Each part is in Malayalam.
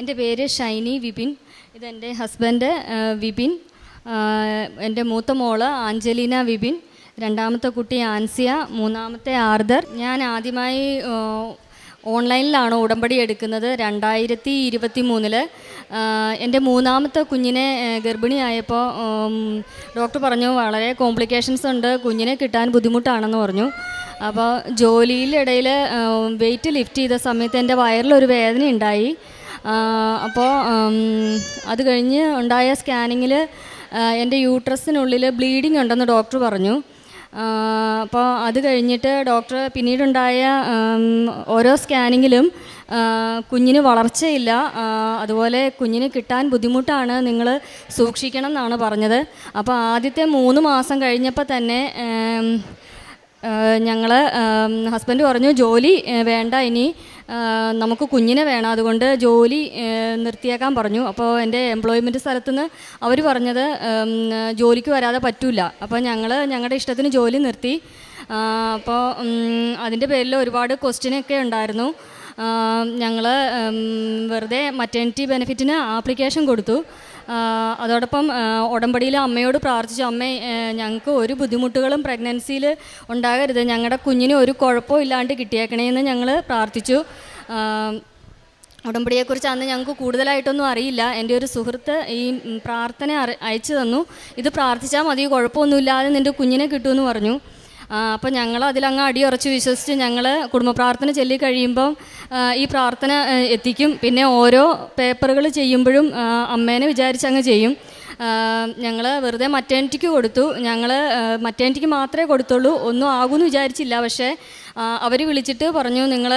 എൻ്റെ പേര് ഷൈനി വിപിൻ. ഇതെൻ്റെ ഹസ്ബൻഡ് വിപിൻ. എൻ്റെ മൂത്ത മോള് ആഞ്ചലീന വിപിൻ, രണ്ടാമത്തെ കുട്ടി ആൻസിയ, മൂന്നാമത്തെ ആർദർ. ഞാൻ ആദ്യമായി ഓൺലൈനിലാണ് ഉടമ്പടി എടുക്കുന്നത് 2023. എൻ്റെ മൂന്നാമത്തെ കുഞ്ഞിനെ ഗർഭിണിയായപ്പോൾ ഡോക്ടർ പറഞ്ഞു വളരെ കോംപ്ലിക്കേഷൻസ് ഉണ്ട്, കുഞ്ഞിനെ കിട്ടാൻ ബുദ്ധിമുട്ടാണെന്ന് പറഞ്ഞു. അപ്പോൾ ജോലിയിലിടയിൽ വെയിറ്റ് ലിഫ്റ്റ് ചെയ്ത സമയത്ത് എൻ്റെ വയറിലൊരു വേദന ഉണ്ടായി. അപ്പോൾ അത് കഴിഞ്ഞ് ഉണ്ടായ സ്കാനിങ്ങിൽ എൻ്റെ യൂട്രസിനുള്ളിൽ ബ്ലീഡിങ് ഉണ്ടെന്ന് ഡോക്ടർ പറഞ്ഞു. അപ്പോൾ അത് കഴിഞ്ഞിട്ട് ഡോക്ടർ പിന്നീടുണ്ടായ ഓരോ സ്കാനിങ്ങിലും കുഞ്ഞിന് വളർച്ചയില്ല, അതുപോലെ കുഞ്ഞിന് കിട്ടാൻ ബുദ്ധിമുട്ടാണ്, നിങ്ങൾ സൂക്ഷിക്കണം എന്നാണ് പറഞ്ഞത്. അപ്പോൾ ആദ്യത്തെ 3 മാസം കഴിഞ്ഞപ്പോൾ തന്നെ ഞങ്ങൾ ഹസ്ബൻഡ് പറഞ്ഞു ജോലി വേണ്ട, ഇനി നമുക്ക് കുഞ്ഞിനെ വേണം, അതുകൊണ്ട് ജോലി നിർത്തിയേക്കാൻ പറഞ്ഞു. അപ്പോൾ എൻ്റെ എംപ്ലോയ്മെൻറ്റ് സ്ഥലത്തുനിന്ന് അവർ പറഞ്ഞത് ജോലിക്ക് വരാതെ പറ്റില്ല. അപ്പോൾ ഞങ്ങളുടെ ഇഷ്ടത്തിന് ജോലി നിർത്തി. അപ്പോൾ അതിൻ്റെ പേരിൽ ഒരുപാട് ക്വസ്റ്റ്യനൊക്കെ ഉണ്ടായിരുന്നു. ഞങ്ങൾ വെറുതെ മറ്റേണിറ്റി ബെനിഫിറ്റിന് ആപ്ലിക്കേഷൻ കൊടുത്തു. അതോടൊപ്പം ഉടമ്പടിയിൽ അമ്മയോട് പ്രാർത്ഥിച്ചു, അമ്മേ ഞങ്ങൾക്ക് ഒരു ബുദ്ധിമുട്ടുകളും പ്രഗ്നൻസിയിൽ ഉണ്ടാകരുത്, ഞങ്ങളുടെ കുഞ്ഞിന് ഒരു കുഴപ്പവും ഇല്ലാണ്ട് കിട്ടിയേക്കണേന്ന് ഞങ്ങൾ പ്രാർത്ഥിച്ചു. ഉടമ്പടിയെക്കുറിച്ച് അന്ന് ഞങ്ങൾക്ക് കൂടുതലായിട്ടൊന്നും അറിയില്ല. എൻ്റെ ഒരു സുഹൃത്ത് ഈ പ്രാർത്ഥന അയച്ചു തന്നു, ഇത് പ്രാർത്ഥിച്ചാൽ മതി, കുഴപ്പമൊന്നുമില്ലാതെ നിൻ്റെ കുഞ്ഞിനെ കിട്ടുമെന്ന് പറഞ്ഞു. അപ്പോൾ ഞങ്ങൾ അതിലങ്ങ് അടിയുറച്ച് വിശ്വസിച്ച് ഞങ്ങൾ കുടുംബ പ്രാർത്ഥന ചൊല്ലി കഴിയുമ്പം ഈ പ്രാർത്ഥന എത്തിക്കും. പിന്നെ ഓരോ പേപ്പറുകൾ ചെയ്യുമ്പോഴും അമ്മേനെ വിചാരിച്ചങ്ങ് ചെയ്യും. ഞങ്ങൾ വെറുതെ മറ്റേണിറ്റിക്ക് കൊടുത്തു. ഞങ്ങൾ മറ്റേണിറ്റിക്ക് മാത്രമേ കൊടുത്തുള്ളൂ, ഒന്നും ആകുമെന്ന് വിചാരിച്ചില്ല. പക്ഷേ അവർ വിളിച്ചിട്ട് പറഞ്ഞു, നിങ്ങൾ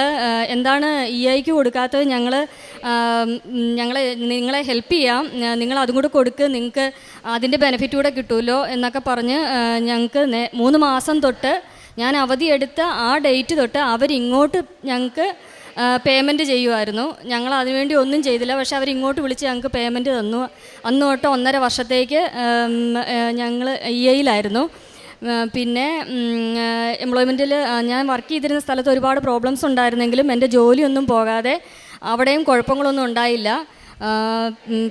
എന്താണ് EIക്ക് കൊടുക്കാത്തത്, നിങ്ങളെ ഹെൽപ്പ് ചെയ്യാം, നിങ്ങൾ അതും കൂടെ കൊടുക്ക്, നിങ്ങൾക്ക് അതിൻ്റെ ബെനിഫിറ്റ് കൂടെ കിട്ടുമല്ലോ എന്നൊക്കെ പറഞ്ഞ് ഞങ്ങൾക്ക് 3 മാസം തൊട്ട് ഞാൻ അവധിയെടുത്ത ആ ഡേറ്റ് തൊട്ട് അവരിങ്ങോട്ട് ഞങ്ങൾക്ക് പേയ്മെൻറ്റ് ചെയ്യുമായിരുന്നു. ഞങ്ങൾ അതിനുവേണ്ടി ഒന്നും ചെയ്തില്ല. പക്ഷേ അവരിങ്ങോട്ട് വിളിച്ച് ഞങ്ങൾക്ക് പേയ്മെൻറ്റ് തന്നു. അന്ന് തൊട്ട് 1.5 വർഷത്തേക്ക് ഞങ്ങൾ EIയിലായിരുന്നു. പിന്നെ എംപ്ലോയ്മെൻറ്റിൽ ഞാൻ വർക്ക് ചെയ്തിരുന്ന സ്ഥലത്ത് ഒരുപാട് പ്രോബ്ലംസ് ഉണ്ടായിരുന്നെങ്കിലും എൻ്റെ ജോലിയൊന്നും പോകാതെ അവിടെയും കുഴപ്പങ്ങളൊന്നും ഉണ്ടായില്ല.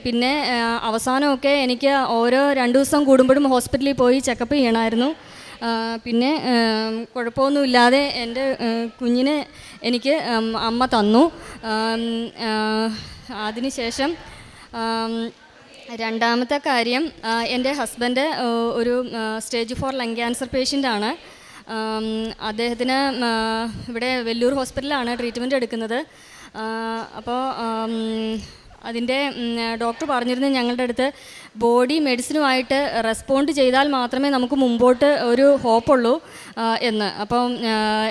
പിന്നെ അവസാനമൊക്കെ എനിക്ക് ഓരോ 2 ദിവസം കൂടുമ്പോഴും ഹോസ്പിറ്റലിൽ പോയി ചെക്കപ്പ് ചെയ്യണമായിരുന്നു. പിന്നെ കുഴപ്പമൊന്നുമില്ലാതെ എൻ്റെ കുഞ്ഞിനെ എനിക്ക് അമ്മ തന്നു. അതിനുശേഷം രണ്ടാമത്തെ കാര്യം, എൻ്റെ ഹസ്ബൻഡ് ഒരു സ്റ്റേജ് 4 ലങ് ക്യാൻസർ പേഷ്യൻ്റാണ്. അദ്ദേഹത്തിന് ഇവിടെ വെല്ലൂർ ഹോസ്പിറ്റലിലാണ് ട്രീറ്റ്മെൻറ്റ് എടുക്കുന്നത്. അപ്പോൾ അതിൻ്റെ ഡോക്ടർ പറഞ്ഞിരുന്നു ഞങ്ങളുടെ അടുത്ത് ബോഡി മെഡിസിനുമായിട്ട് റെസ്പോണ്ട് ചെയ്താൽ മാത്രമേ നമുക്ക് മുമ്പോട്ട് ഒരു ഹോപ്പുള്ളൂ എന്ന്. അപ്പം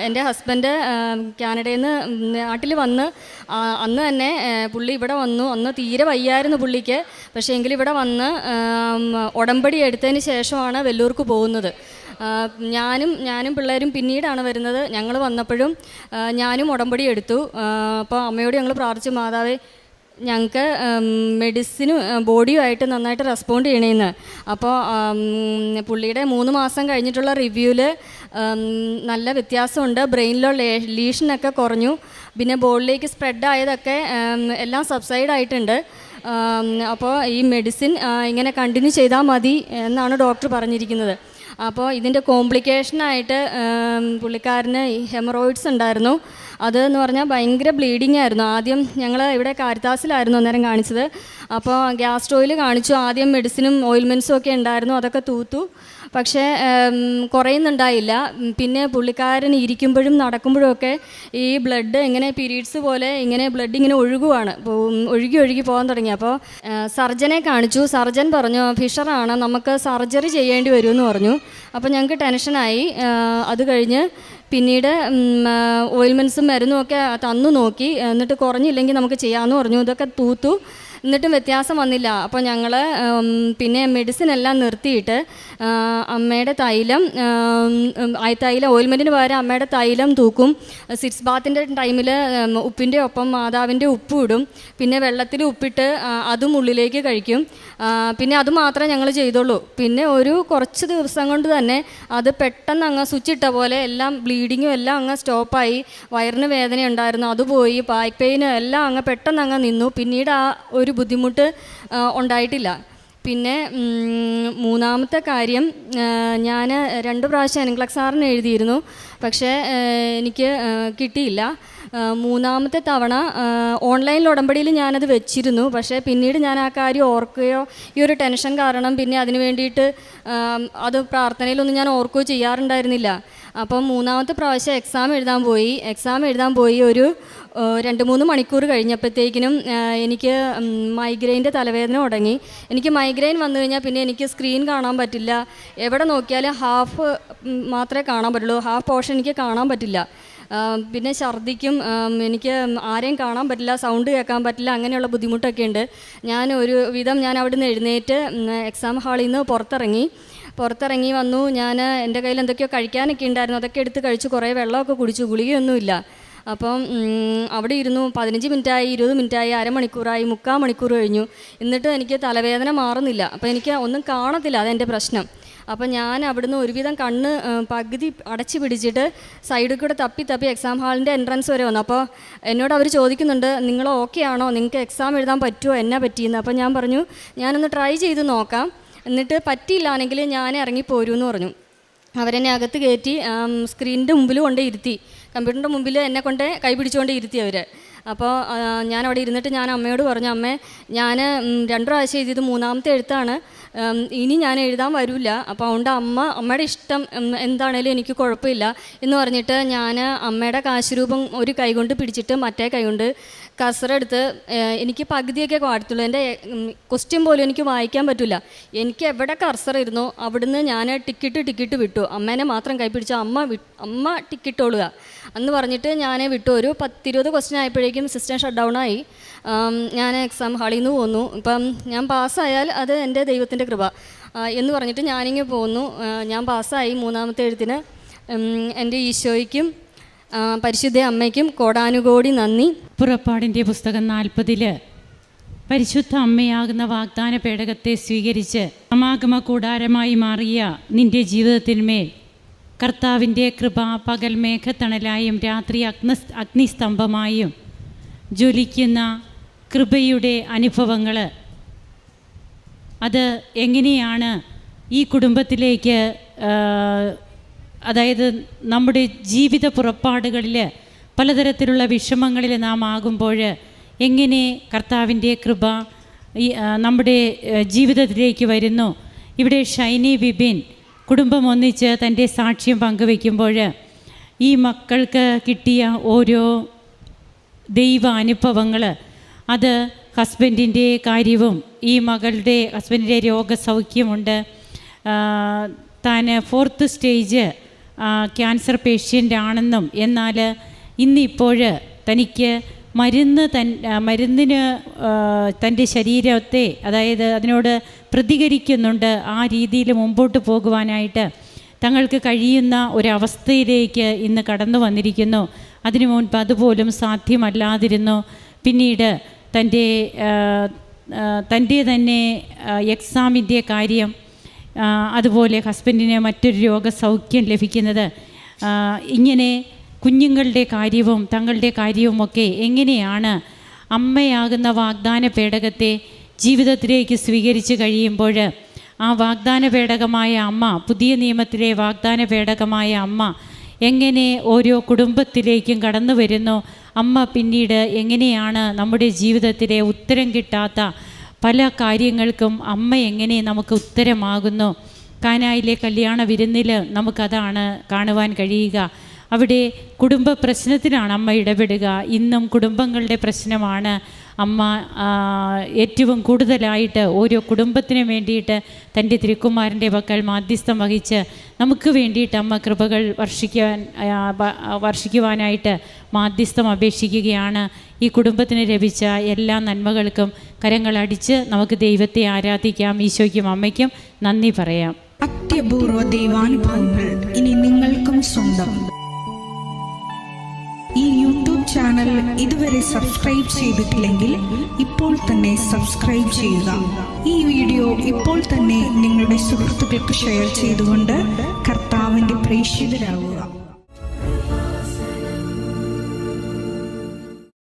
എൻ്റെ ഹസ്ബൻഡ് കാനഡയിൽ നിന്ന് നാട്ടിൽ വന്ന് അന്ന് തന്നെ പുള്ളി ഇവിടെ വന്നു. അന്ന് തീരെ വയ്യായിരുന്നു പുള്ളിക്ക്. പക്ഷേ എങ്കിലും ഇവിടെ വന്ന് ഉടമ്പടി എടുത്തതിന് ശേഷമാണ് വെല്ലൂർക്ക് പോകുന്നത്. ഞാനും പിള്ളേരും പിന്നീടാണ് വരുന്നത്. ഞങ്ങൾ വന്നപ്പോഴും ഞാനും ഉടമ്പടി എടുത്തു. അപ്പോൾ അമ്മയോട് ഞങ്ങൾ പ്രാർത്ഥിച്ചു, മാതാവേ ഞങ്ങൾക്ക് മെഡിസിനും ബോഡിയുമായിട്ട് നന്നായിട്ട് റെസ്പോണ്ട് ചെയ്യണേന്ന്. അപ്പോൾ പുള്ളിയുടെ 3 മാസം കഴിഞ്ഞിട്ടുള്ള റിവ്യൂവിൽ നല്ല വ്യത്യാസമുണ്ട്. ബ്രെയിനിലുള്ള ലീഷനൊക്കെ കുറഞ്ഞു. പിന്നെ ബോഡിയിലേക്ക് സ്പ്രെഡ് ആയതൊക്കെ എല്ലാം സബ്സൈഡ് ആയിട്ടുണ്ട്. അപ്പോൾ ഈ മെഡിസിൻ ഇങ്ങനെ കണ്ടിന്യൂ ചെയ്താൽ മതി എന്നാണ് ഡോക്ടർ പറഞ്ഞിരിക്കുന്നത്. അപ്പോൾ ഇതിൻ്റെ കോംപ്ലിക്കേഷനായിട്ട് പുള്ളിക്കാരന് ഹെമറോയിഡ്സ് ഉണ്ടായിരുന്നു. അതെന്ന് പറഞ്ഞാൽ ഭയങ്കര ബ്ലീഡിങ് ആയിരുന്നു. ആദ്യം ഞങ്ങൾ ഇവിടെ കാരിത്താസിലായിരുന്നു അന്നേരം കാണിച്ചത്. അപ്പോൾ ഗ്യാസ്ട്രോയിൽ കാണിച്ചു. ആദ്യം മെഡിസിനും ഓയിൽമെൻറ്റ്സും ഒക്കെ ഉണ്ടായിരുന്നു, അതൊക്കെ തൂത്തു. പക്ഷേ കുറയുന്നുണ്ടായില്ല. പിന്നെ പുള്ളിക്കാരൻ ഇരിക്കുമ്പോഴും നടക്കുമ്പോഴും ഒക്കെ ഈ ബ്ലഡ് ഇങ്ങനെ പീരീഡ്സ് പോലെ ഇങ്ങനെ ബ്ലഡ് ഇങ്ങനെ ഒഴുകുവാണ്, ഒഴുകി പോകാൻ തുടങ്ങി. അപ്പോൾ സർജനെ കാണിച്ചു. സർജൻ പറഞ്ഞു ഫിഷറാണ്, നമുക്ക് സർജറി ചെയ്യേണ്ടി വരുമെന്ന് പറഞ്ഞു. അപ്പോൾ ഞങ്ങൾക്ക് ടെൻഷനായി. അത് കഴിഞ്ഞ് പിന്നീട് ഓയിൽമെൻറ്റ്സും മരുന്നും ഒക്കെ തന്നു നോക്കി. എന്നിട്ട് കുറഞ്ഞില്ലെങ്കിൽ നമുക്ക് ചെയ്യാമെന്ന് പറഞ്ഞു. ഇതൊക്കെ തൂത്തു. എന്നിട്ടും വ്യത്യാസം വന്നില്ല. അപ്പോൾ ഞങ്ങൾ പിന്നെ മെഡിസിൻ എല്ലാം നിർത്തിയിട്ട് അമ്മയുടെ തൈലം ഓയിൽമെൻറ്റിന് പകരം അമ്മയുടെ തൈലം തൂക്കും. സിറ്റ്സ് ബാത്തിൻ്റെ ടൈമിൽ ഉപ്പിൻ്റെ ഒപ്പം മാതാവിൻ്റെ ഉപ്പ് ഇടും. പിന്നെ വെള്ളത്തിൽ ഉപ്പിട്ട് അതും ഉള്ളിലേക്ക് കഴിക്കും. പിന്നെ അത് മാത്രമേ ഞങ്ങൾ ചെയ്തുള്ളൂ. പിന്നെ ഒരു കുറച്ച് ദിവസം കൊണ്ട് തന്നെ അത് പെട്ടെന്ന് അങ്ങ് സ്വിച്ച് ഇട്ട പോലെ എല്ലാം ബ്ലീഡിങ്ങും എല്ലാം അങ്ങ് സ്റ്റോപ്പായി. വയറിന് വേദന ഉണ്ടായിരുന്നു, അത് പോയി. ബാക്ക് പെയിനും എല്ലാം അങ്ങ് പെട്ടെന്ന് അങ്ങ് നിന്നു. പിന്നീട് ആ ഒരു ബുദ്ധിമുട്ട് ഉണ്ടായിട്ടില്ല. പിന്നെ മൂന്നാമത്തെ കാര്യം, ഞാൻ 2 പ്രാവശ്യം എൻക്ലക്സാറിന് എഴുതിയിരുന്നു, പക്ഷേ എനിക്ക് കിട്ടിയില്ല. മൂന്നാമത്തെ തവണ ഓൺലൈനിൽ ഉടമ്പടിയിൽ ഞാനത് വെച്ചിരുന്നു. പക്ഷേ പിന്നീട് ഞാൻ ആ കാര്യം ഓർക്കുകയോ ഈ ഒരു ടെൻഷൻ കാരണം പിന്നെ അതിന് വേണ്ടിയിട്ട് അത് പ്രാർത്ഥനയിലൊന്നും ഞാൻ ഓർക്കുകയോ ചെയ്യാറുണ്ടായിരുന്നില്ല. അപ്പം മൂന്നാമത്തെ പ്രാവശ്യം എക്സാം എഴുതാൻ പോയി ഒരു 2-3 മണിക്കൂർ കഴിഞ്ഞപ്പോഴത്തേക്കിനും എനിക്ക് മൈഗ്രെയിൻ്റെ തലവേദന തുടങ്ങി. എനിക്ക് മൈഗ്രെയിൻ വന്നു കഴിഞ്ഞാൽ പിന്നെ എനിക്ക് സ്ക്രീൻ കാണാൻ പറ്റില്ല. എവിടെ നോക്കിയാലും ഹാഫ് മാത്രമേ കാണാൻ പറ്റുള്ളൂ, ഹാഫ് പോർഷൻ എനിക്ക് കാണാൻ പറ്റില്ല. പിന്നെ ഛർദ്ദിക്കും, എനിക്ക് ആരെയും കാണാൻ പറ്റില്ല, സൗണ്ട് കേൾക്കാൻ പറ്റില്ല, അങ്ങനെയുള്ള ബുദ്ധിമുട്ടൊക്കെ ഉണ്ട്. ഞാൻ അവിടെ നിന്ന് എഴുന്നേറ്റ് എക്സാം ഹാളിൽ നിന്ന് പുറത്തിറങ്ങി വന്നു. ഞാൻ എൻ്റെ കയ്യിൽ എന്തൊക്കെയോ കഴിക്കാനൊക്കെ ഉണ്ടായിരുന്നു, അതൊക്കെ എടുത്ത് കഴിച്ചു. കുറേ വെള്ളമൊക്കെ കുടിച്ചു, ഗുളികയൊന്നുമില്ല. അപ്പം അവിടെ ഇരുന്നു. 15 മിനിറ്റായി, 20 മിനിറ്റായി, അരമണിക്കൂറായി, 3/4 മണിക്കൂർ കഴിഞ്ഞു. എന്നിട്ട് എനിക്ക് തലവേദന മാറുന്നില്ല. അപ്പോൾ എനിക്ക് ഒന്നും കാണത്തില്ല, അതെൻ്റെ പ്രശ്നം. അപ്പോൾ ഞാൻ അവിടുന്ന് ഒരുവിധം കണ്ണ് പകുതി അടച്ചു പിടിച്ചിട്ട് സൈഡിൽ കൂടെ തപ്പി എക്സാം ഹാളിൻ്റെ എൻട്രൻസ് വരെ വന്നു. അപ്പോൾ എന്നോട് അവർ ചോദിക്കുന്നുണ്ട്, നിങ്ങൾ ഓക്കെ ആണോ, നിങ്ങൾക്ക് എക്സാം എഴുതാൻ പറ്റുമോ, എന്നാ പറ്റിയെന്ന്. അപ്പോൾ ഞാൻ പറഞ്ഞു, ഞാനൊന്ന് ട്രൈ ചെയ്ത് നോക്കാം, എന്നിട്ട് പറ്റിയില്ലാണെങ്കിൽ ഞാൻ ഇറങ്ങിപ്പോരുമെന്ന് പറഞ്ഞു. അവരെന്നെ അകത്ത് കയറ്റി സ്ക്രീനിൻ്റെ മുമ്പിൽ കൊണ്ട് ഇരുത്തി, കമ്പ്യൂട്ടറിൻ്റെ മുമ്പിൽ എന്നെ കൊണ്ട് കൈ പിടിച്ചുകൊണ്ട് ഇരുത്തി അവർ. അപ്പോൾ ഞാൻ അവിടെ ഇരുന്നിട്ട് ഞാൻ അമ്മയോട് പറഞ്ഞു, അമ്മേ ഞാൻ 2 പ്രാവശ്യം എഴുതിയത് 3ാമത്തെ എഴുത്താണ്, ഇനി ഞാൻ എഴുതാൻ വരില്ല. അപ്പോൾ അതുകൊണ്ട് അമ്മയുടെ ഇഷ്ടം എന്താണേലും എനിക്ക് കുഴപ്പമില്ല എന്ന് പറഞ്ഞിട്ട് ഞാൻ അമ്മയുടെ കാശുരൂപം ഒരു കൈ കൊണ്ട് പിടിച്ചിട്ട് മറ്റേ കൈ കൊണ്ട് കസറെടുത്ത് എനിക്ക് പകുതിയൊക്കെ പാടത്തുള്ളൂ. എൻ്റെ ക്വസ്റ്റ്യൻ പോലും എനിക്ക് വായിക്കാൻ പറ്റില്ല. എനിക്ക് എവിടെ കർസർ ഇരുന്നോ അവിടുന്ന് ഞാൻ ടിക്കറ്റ് വിട്ടു. അമ്മേനെ മാത്രം കൈ പിടിച്ചു, അമ്മ ടിക്കറ്റ് ഓളുക എന്ന് പറഞ്ഞിട്ട് ഞാൻ വിട്ടു. ഒരു 10-20 ക്വസ്റ്റ്യൻ ആയപ്പോഴേക്കും സിസ്റ്റം ഷട്ട് ഡൗൺ ആയി. ഞാൻ എക്സാം ഹാളിൽ നിന്ന് പോന്നു. ഇപ്പം ഞാൻ പാസ്സായാൽ അത് എൻ്റെ ദൈവത്തിൻ്റെ കൃപ എന്ന് പറഞ്ഞിട്ട് ഞാനിങ്ങനെ പോന്നു. ഞാൻ പാസ്സായി 3ാമത്തെ എഴുത്തിന്. എൻ്റെ ഈശോയ്ക്കും പരിശുദ്ധ അമ്മയ്ക്കും കോടാനുകോടി നന്ദി. പുറപ്പാടിൻ്റെ പുസ്തകം 40 പരിശുദ്ധ അമ്മയാകുന്ന വാഗ്ദാന പേടകത്തെ സ്വീകരിച്ച് സമാഗമ കൂടാരമായി മാറിയ നിൻ്റെ ജീവിതത്തിന്മേൽ കർത്താവിൻ്റെ കൃപ പകൽ മേഘത്തണലായും രാത്രി അഗ്നിസ്തംഭമായും ജ്വലിക്കുന്ന കൃപയുടെ അനുഭവങ്ങൾ, അത് എങ്ങനെയാണ് ഈ കുടുംബത്തിലേക്ക്, അതായത് നമ്മുടെ ജീവിത പുറപ്പാടുകളിൽ പലതരത്തിലുള്ള വിഷമങ്ങളിൽ നാം ആകുമ്പോൾ എങ്ങനെ കർത്താവിൻ്റെ കൃപ നമ്മുടെ ജീവിതത്തിലേക്ക് വരുന്നു. ഇവിടെ ഷൈനി വിപിൻ കുടുംബം ഒന്നിച്ച് തൻ്റെ സാക്ഷ്യം പങ്കുവയ്ക്കുമ്പോൾ ഈ മക്കൾക്ക് കിട്ടിയ ഓരോ ദൈവ അനുഭവങ്ങൾ, അത് ഹസ്ബൻഡിൻ്റെ കാര്യവും ഈ ഹസ്ബൻഡിൻ്റെ രോഗസൗഖ്യമുണ്ട്. താൻ 4th സ്റ്റേജ് ക്യാൻസർ പേഷ്യൻ്റ് ആണെന്നും എന്നാൽ ഇന്നിപ്പോൾ തനിക്ക് മരുന്നിന് തൻ്റെ ശരീരത്തെ, അതായത് അതിനോട് പ്രതികരിക്കുന്നുണ്ട്. ആ രീതിയിൽ മുമ്പോട്ട് പോകുവാനായിട്ട് തങ്ങൾക്ക് കഴിയുന്ന ഒരവസ്ഥയിലേക്ക് ഇന്ന് കടന്നു വന്നിരിക്കുന്നു. അതിനു മുൻപ് അതുപോലും സാധ്യമല്ലാതിരുന്നു. പിന്നീട് തൻ്റെ തന്നെ എക്സാമിൻ്റെ കാര്യം, അതുപോലെ ഹസ്ബൻഡിന് മറ്റൊരു രോഗസൗഖ്യം ലഭിക്കുന്നത്, ഇങ്ങനെ കുഞ്ഞുങ്ങളുടെ കാര്യവും തങ്ങളുടെ കാര്യവുമൊക്കെ എങ്ങനെയാണ് അമ്മയാകുന്ന വാഗ്ദാന പേടകത്തെ ജീവിതത്തിലേക്ക് സ്വീകരിച്ച് കഴിയുമ്പോൾ ആ വാഗ്ദാന പേടകമായ അമ്മ, പുതിയ നിയമത്തിലെ വാഗ്ദാന പേടകമായ അമ്മ എങ്ങനെ ഓരോ കുടുംബത്തിലേക്കും കടന്നു വരുന്നു. അമ്മ പിന്നീട് എങ്ങനെയാണ് നമ്മുടെ ജീവിതത്തിലെ ഉത്തരം കിട്ടാത്ത പല കാര്യങ്ങൾക്കും അമ്മ എങ്ങനെ നമുക്ക് ഉത്തരമാകുന്നു. കാനായിലെ കല്യാണ വിരുന്നിൽ നമുക്കതാണ് കാണുവാൻ കഴിയുക. അവിടെ കുടുംബ പ്രശ്നത്തിലാണ് അമ്മ ഇടപെടുക. ഇന്നും കുടുംബങ്ങളുടെ പ്രശ്നമാണ് അമ്മ ഏറ്റവും കൂടുതലായിട്ട് ഓരോ കുടുംബത്തിനു വേണ്ടിയിട്ട് തൻ്റെ തിരുക്കുമാരൻ്റെ പക്കൽ മാധ്യസ്ഥം വഹിച്ച് നമുക്ക് വേണ്ടിയിട്ട് അമ്മ കൃപകൾ വർഷിക്കുവാനായിട്ട് മാധ്യസ്ഥം അപേക്ഷിക്കുകയാണ്. ഈ കുടുംബത്തിന് ലഭിച്ച എല്ലാ നന്മകൾക്കും കരങ്ങളടിച്ച് നമുക്ക് ദൈവത്തെ ആരാധിക്കാം. ഈശോയ്ക്കും അമ്മയ്ക്കും നന്ദി പറയാം. അത്യപൂർവ ദൈവാനുഭവങ്ങൾ ഇനി നിങ്ങൾക്കും സ്വന്തം. ഈ യൂട്യൂബ് ചാനൽ ഇതുവരെ സബ്സ്ക്രൈബ് ചെയ്തിട്ടില്ലെങ്കിൽ ഇപ്പോൾ തന്നെ സബ്സ്ക്രൈബ് ചെയ്യുക. ഈ വീഡിയോ ഇപ്പോൾ തന്നെ നിങ്ങളുടെ സുഹൃത്തുക്കൾക്ക് ഷെയർ ചെയ്തുകൊണ്ട് കർത്താവിൻ്റെ പ്രേക്ഷിതരാകുക.